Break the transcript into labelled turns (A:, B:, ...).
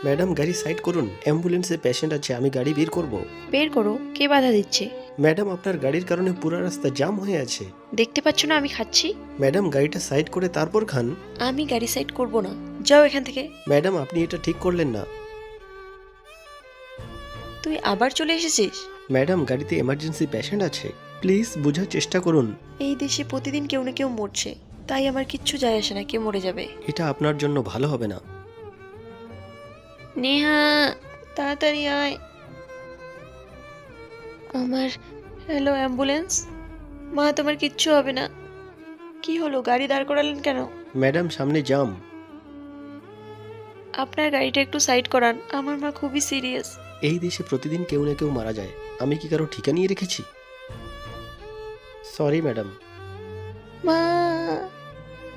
A: Madam গাড়ি side করুন, অ্যাম্বুলেন্সে পেশেন্ট আছে, আমি গাড়ি বের করব।
B: বের করো, কে বাধা দিচ্ছে?
A: ম্যাডাম আপনার গাড়ির কারণে পুরো রাস্তা জাম হয়ে আছে।
B: দেখতে পাচ্ছ না আমি খাচ্ছি?
A: ম্যাডাম গাড়িটা সাইড করে তারপর খান।
B: আমি গাড়ি সাইড করব না, যাও এখান থেকে।
A: ম্যাডাম আপনি এটা ঠিক করলেন না।
B: তুই আবার চলে এসেছিস?
A: ম্যাডাম গাড়িতে এমার্জেন্সি পেশেন্ট আছে, প্লিজ বোঝার চেষ্টা করুন।
B: এই দেশে প্রতিদিন কেউ না কেউ মরছে, তাই আমার কিচ্ছু যায় আসে না কেউ মরে যাবে।
A: এটা আপনার জন্য ভালো হবে না।
B: নেহা, তাড়াতাড়ি আয়। আমার হ্যালো অ্যাম্বুলেন্স। মা, তোমার কিচ্ছু হবে না। কি হলো, গাড়ি দাঁড় করালেন কেন?
A: ম্যাডাম সামনে জাম।
B: আপনার গাড়িটা একটু সাইড করান, আমার মা খুবই সিরিয়াস।
A: এই দেশে প্রতিদিন কেউ না কেউ মারা যায়, আমি কি কারো ঠিকা নিয়ে রেখেছি? Sorry madam.
B: মা।